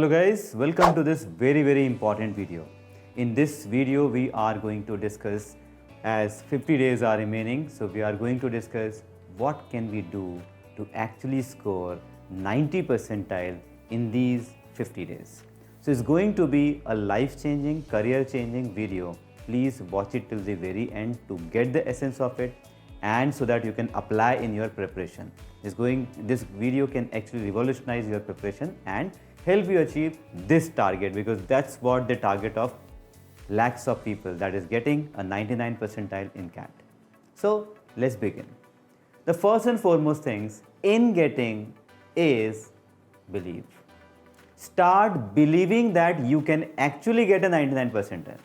Hello guys, welcome to this very important video. In this video we are going to discuss, as 50 days are remaining, so we are going to discuss what can we do to actually score 90 percentile in these 50 days. So it's going to be a life-changing, career-changing video. Please watch it till the very end to get the essence of it and so that you can apply in your preparation. This video can actually revolutionize your preparation and help you achieve this target, because that's what the target of lakhs of people, that is getting a 99 percentile in CAT. So let's begin. The first and foremost things in getting is believe. Start believing that you can actually get a 99 percentile.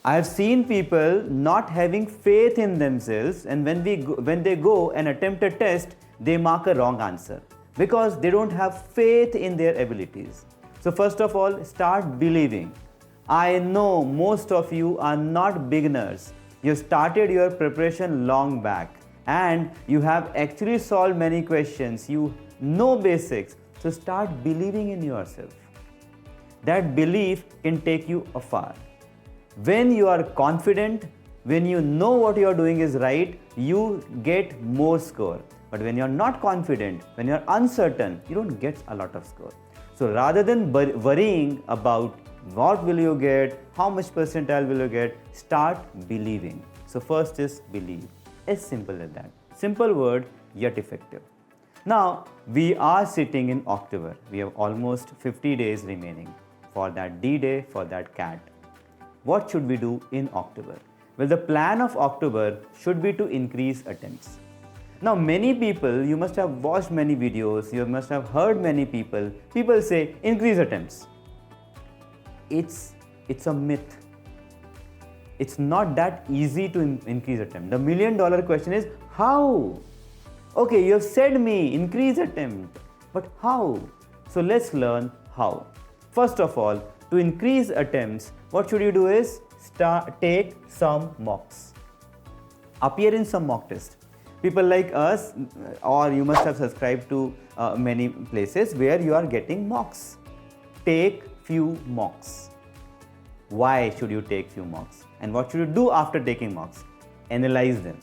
I have seen people not having faith in themselves, and when they go and attempt a test, they mark a wrong answer because they don't have faith in their abilities. So first of all, start believing. I know most of you are not beginners. You started your preparation long back and you have actually solved many questions. You know basics. So start believing in yourself. That belief can take you afar. When you are confident, when you know what you are doing is right, you get more score. But when you are not confident, when you are uncertain, you don't get a lot of score. So rather than worrying about what will you get, how much percentile will you get, start believing. So first is believe. As simple as that. Simple word, yet effective. Now, we are sitting in October. We have almost 50 days remaining for that D-Day, for that CAT. What should we do in October? Well, the plan of October should be to increase attempts. Now, many people, you must have watched many videos, you must have heard many people say increase attempts. It's a myth. It's not that easy to increase attempt. The $1 million question is how? Okay, you have said me increase attempt, but how? So let's learn how. First of all, to increase attempts, what should you do is take some mocks. Appear in some mock test. People like us, or you must have subscribed to many places where you are getting mocks. Take few mocks. Why should you take few mocks? And what should you do after taking mocks? Analyze them.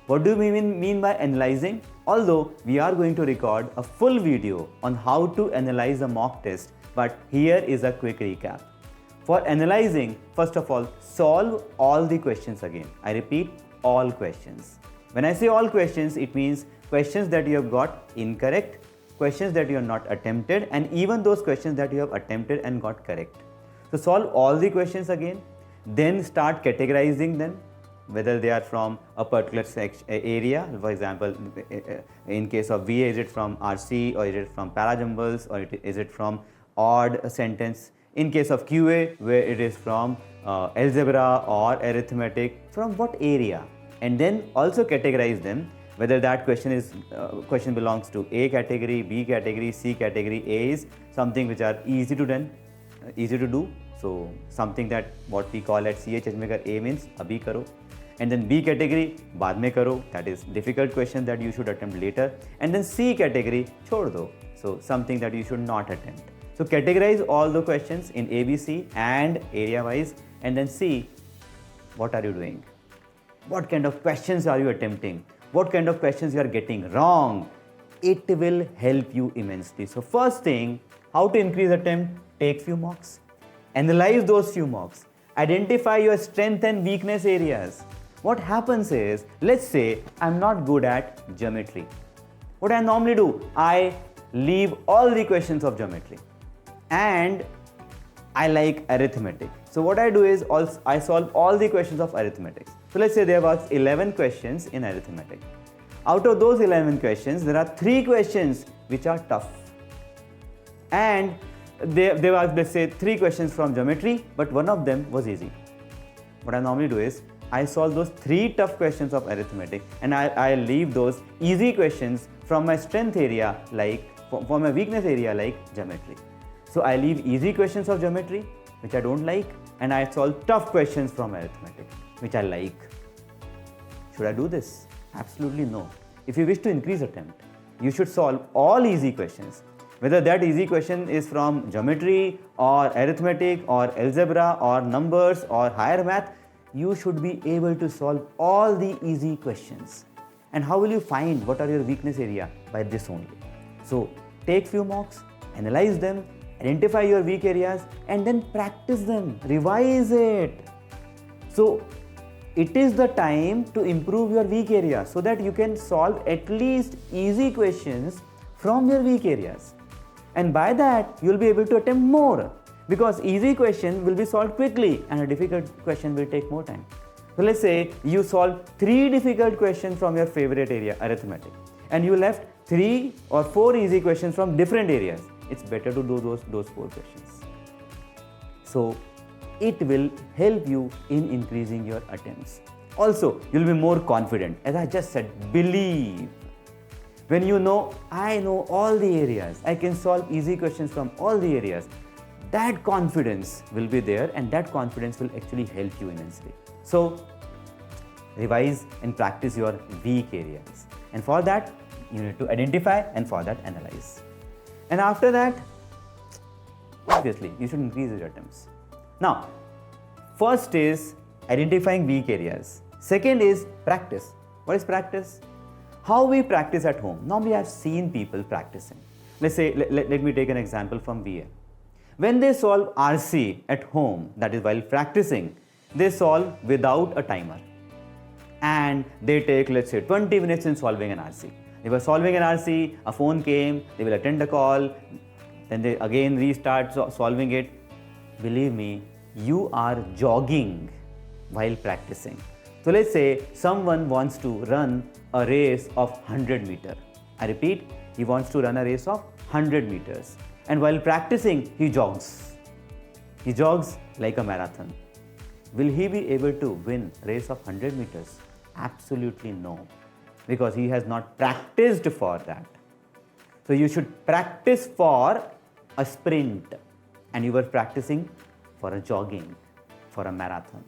What do we mean by analyzing? Although we are going to record a full video on how to analyze a mock test, but here is a quick recap. For analyzing, first of all, solve all the questions again. I repeat, all questions. When I say all questions, it means questions that you have got incorrect, questions that you have not attempted, and even those questions that you have attempted and got correct. So solve all the questions again, then start categorizing them, whether they are from a particular area. For example, in case of VA, is it from RC, or is it from parajumbles, or is it from odd sentence? In case of QA, where it is from algebra or arithmetic, from what area? And then also categorize them, whether that question belongs to A category, B category, C category. A is something which are easy to do. So something that what we call at EdgeMakers A means abhi karo. And then B category, baad mein karo. That is difficult question that you should attempt later. And then C category, chhod do. So something that you should not attempt. So categorize all the questions in A, B, C and area wise, and then see what are you doing. What kind of questions are you attempting? What kind of questions you are getting wrong? It will help you immensely. So first thing, how to increase attempt? Take few mocks. Analyze those few mocks. Identify your strength and weakness areas. What happens is, let's say I'm not good at geometry. What I normally do, I leave all the questions of geometry and I like arithmetic. So what I do is I solve all the questions of arithmetic. So let's say there was 11 questions in arithmetic. Out of those 11 questions, there are 3 questions which are tough. And there was, let's say, 3 questions from geometry, but one of them was easy. What I normally do is I solve those 3 tough questions of arithmetic and I leave those easy questions from my strength area, like for my weakness area, like geometry. So I leave easy questions of geometry, which I don't like, and I solve tough questions from arithmetic, which I like. Should I do this? Absolutely no. If you wish to increase attempt, you should solve all easy questions Whether that easy question is from geometry or arithmetic or algebra or numbers or higher math, you should be able to solve all the easy questions. And how will you find what are your weakness area? By this only. So take few mocks, analyze them, identify your weak areas, and then practice them, revise it. So it is the time to improve your weak areas so that you can solve at least easy questions from your weak areas. And by that, you will be able to attempt more, because easy question will be solved quickly and a difficult question will take more time. So let's say you solve 3 difficult questions from your favorite area, arithmetic, and you left 3 or 4 easy questions from different areas. It's better to do those 4 questions. So it will help you in increasing your attempts. Also, you'll be more confident. As I just said, believe. When you know, I know all the areas, I can solve easy questions from all the areas, that confidence will be there, and that confidence will actually help you immensely. So revise and practice your weak areas. And for that, you need to identify, and for that, analyze. And after that, obviously, you should increase your attempts. Now, first is identifying weak areas. Second is practice. What is practice? How we practice at home. Normally, I've seen people practicing. Let's say, let me take an example from VA. When they solve RC at home, that is while practicing, they solve without a timer. And they take, let's say, 20 minutes in solving an RC. They were solving an RC, a phone came, they will attend the call, then they again restart solving it. Believe me, you are jogging while practicing. So let's say someone wants to run a race of 100 meters. I repeat, he wants to run a race of 100 meters. And while practicing, he jogs. He jogs like a marathon. Will he be able to win a race of 100 meters? Absolutely no, because he has not practiced for that. So you should practice for a sprint, and you were practicing for a jogging, for a marathon.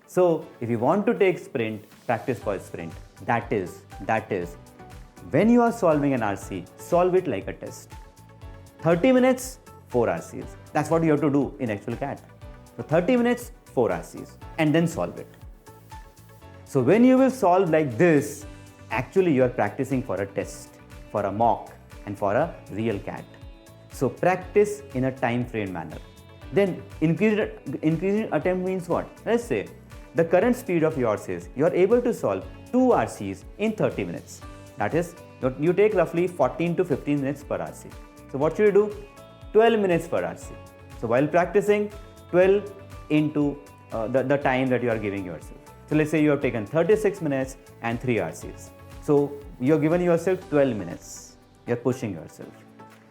So if you want to take sprint, practice for a sprint. That is, when you are solving an RC, solve it like a test. 30 minutes, 4 RCs. That's what you have to do in actual CAT. So 30 minutes, 4 RCs, and then solve it. So when you will solve like this, actually you are practicing for a test, for a mock, and for a real CAT. So practice in a time frame manner. Then increasing attempt means what? Let's say the current speed of yours is you are able to solve 2 RCs in 30 minutes. That is, you take roughly 14 to 15 minutes per RC. So what should you do? 12 minutes per RC. So while practicing, 12 into the time that you are giving yourself. So let's say you have taken 36 minutes and 3 RCs. So you have given yourself 12 minutes. You are pushing yourself.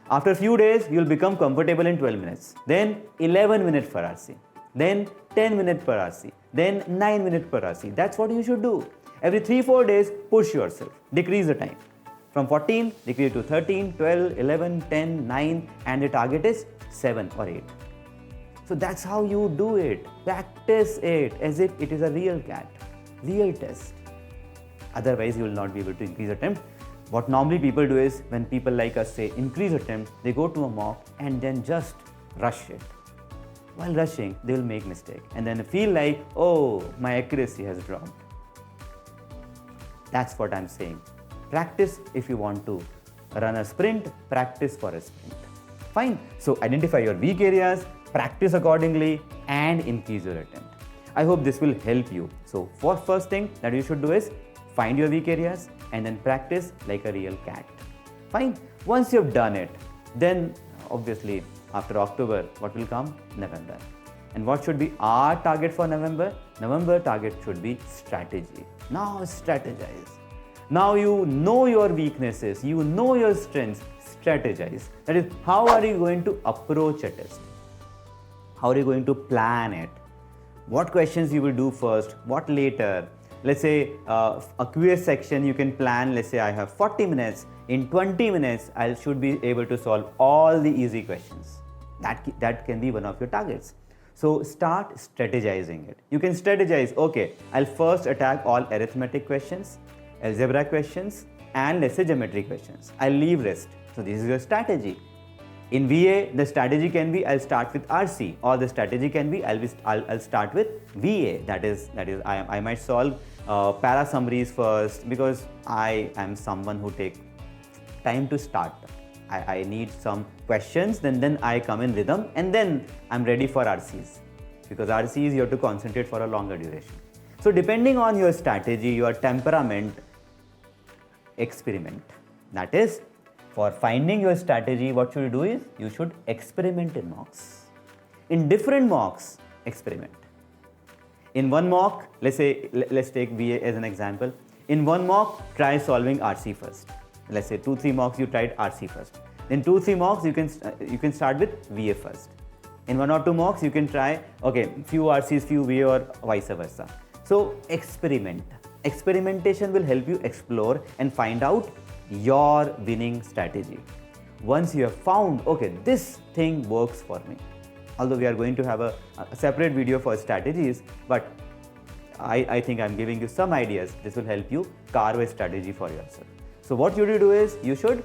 After a few days, you will become comfortable in 12 minutes. Then 11 minutes per RC. Then 10 minutes per RC. Then 9 minutes per RC. That's what you should do. Every 3-4 days, push yourself. Decrease the time. From 14, decrease to 13, 12, 11, 10, 9, and the target is 7 or 8. So that's how you do it. Practice it as if it is a real CAT, real test. Otherwise, you will not be able to increase attempt. What normally people do is, when people like us say increase attempt, they go to a mock and then just rush it. While rushing, they will make mistake and then feel like, oh, my accuracy has dropped. That's what I'm saying. Practice if you want to run a sprint, practice for a sprint. Fine. So identify your weak areas, practice accordingly, and increase your attempt. I hope this will help you. So first thing that you should do is find your weak areas and then practice like a real CAT. Fine. Once you've done it, then obviously after October, what will come? November. And what should be our target for November? November target should be strategy. Now strategize. Now you know your weaknesses, you know your strengths, strategize. That is, how are you going to approach a test? How are you going to plan it? What questions you will do first, what later? Let's say a quiz section you can plan, let's say I have 40 minutes. In 20 minutes, I should be able to solve all the easy questions. That can be one of your targets. So start strategizing it. You can strategize, okay, I'll first attack all arithmetic questions, algebra questions, and let's say geometry questions. I'll leave rest. So this is your strategy. In VA, the strategy can be I'll start with RC, or the strategy can be I'll start with VA. That is I might solve para summaries first, because I am someone who take time to start. I need some questions, then I come in rhythm, and then I'm ready for RCs, because RCs you have to concentrate for a longer duration. So depending on your strategy, your temperament, experiment. That is, for finding your strategy, what should you do is, you should experiment in mocks. In different mocks, experiment. In one mock, let's take VA as an example. In one mock, try solving RC first. Let's say 2-3 mocks you tried RC first. Then 2-3 mocks you can start with VA first. In 1 or 2 mocks you can try few RCs, few VA, or vice versa. So experiment. Experimentation will help you explore and find out your winning strategy. Once you have found, this thing works for me. Although we are going to have a separate video for strategies, but I think I'm giving you some ideas. This will help you carve a strategy for yourself. So what you do is, you should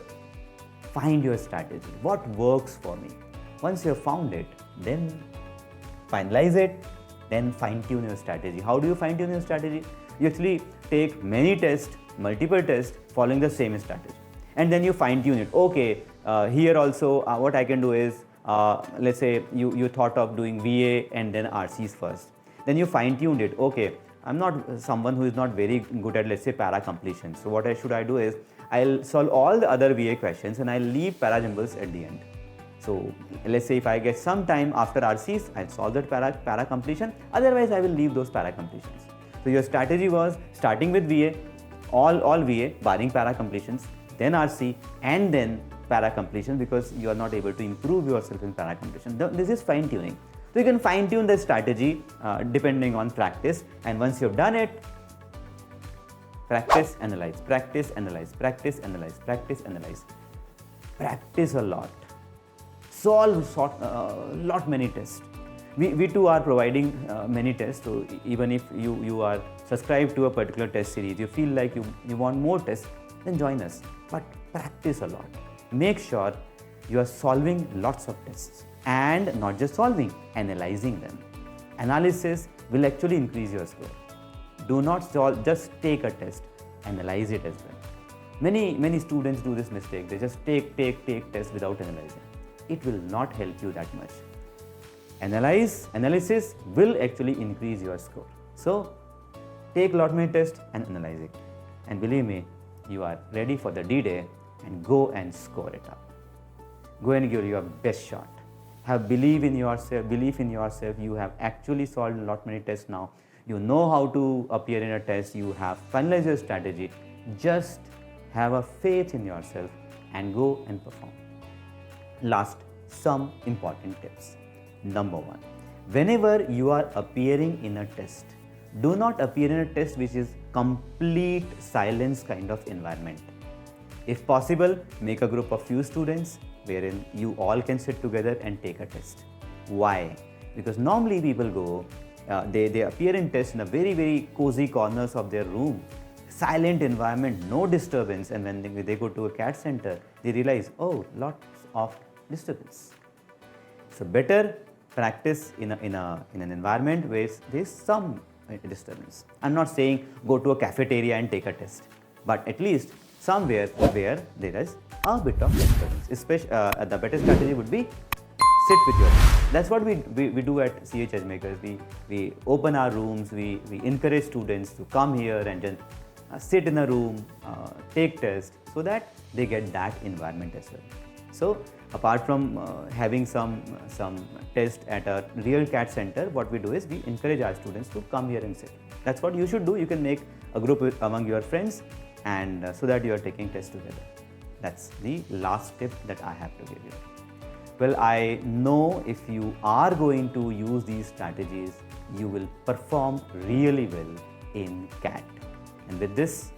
find your strategy. What works for me? Once you have found it, then finalize it, then fine-tune your strategy. How do you fine-tune your strategy? You actually take many tests, multiple tests, following the same strategy. And then you fine-tune it. Here also what I can do is, let's say you thought of doing VA and then RCs first. Then you fine-tuned it. I'm not someone who is not very good at, let's say, para completion. So what should I do is, I'll solve all the other VA questions and I'll leave para jumbles at the end. So let's say if I get some time after RCs, I'll solve that para completion. Otherwise, I will leave those para completions. So your strategy was starting with VA, all VA, barring para completions, then RC, and then para completion, because you are not able to improve yourself in para completion. This is fine tuning. So you can fine tune the strategy depending on practice, and once you've done it, practice, analyze, practice, analyze, practice, analyze, practice, analyze. Practice a lot. Solve lot many tests. We too are providing many tests. So even if you are subscribed to a particular test series, you feel like you want more tests, then join us. But practice a lot. Make sure you are solving lots of tests, and not just solving, analyzing them. Analysis will actually increase your score. Do not solve, just take a test, analyze it as well. Many students do this mistake. They just take tests without analyzing. It will not help you that much. Analysis will actually increase your score. So take lot many tests and analyze it. And believe me, you are ready for the D-Day, and go and score it up. Go and give your best shot. Have belief in yourself. You have actually solved a lot many tests now. You know how to appear in a test. You have finalized your strategy. Just have a faith in yourself and go and perform. Last, some important tips. Number 1, whenever you are appearing in a test, do not appear in a test which is complete silence kind of environment. If possible, make a group of few students wherein you all can sit together and take a test. Why? Because normally people go, they appear in tests in a very cozy corners of their room, silent environment, no disturbance, and when they go to a CAT center, they realize, lots of disturbance. So better practice in an environment where there is some disturbance. I'm not saying go to a cafeteria and take a test, but at least somewhere where there is a bit of disturbance. Especially, the better strategy would be sit with yourself. That's what we do at CH EdgeMakers. We open our rooms, we encourage students to come here and just sit in a room, take tests, so that they get that environment as well. So apart from having some test at a real CAT center, what we do is we encourage our students to come here and sit. That's what you should do. You can make a group among your friends, and so that you are taking tests together. That's the last tip that I have to give you. Well, I know if you are going to use these strategies, you will perform really well in CAT. And with this,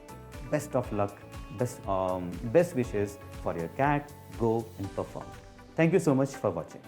best of luck, best wishes for your CAT. Go and perform. Thank you so much for watching.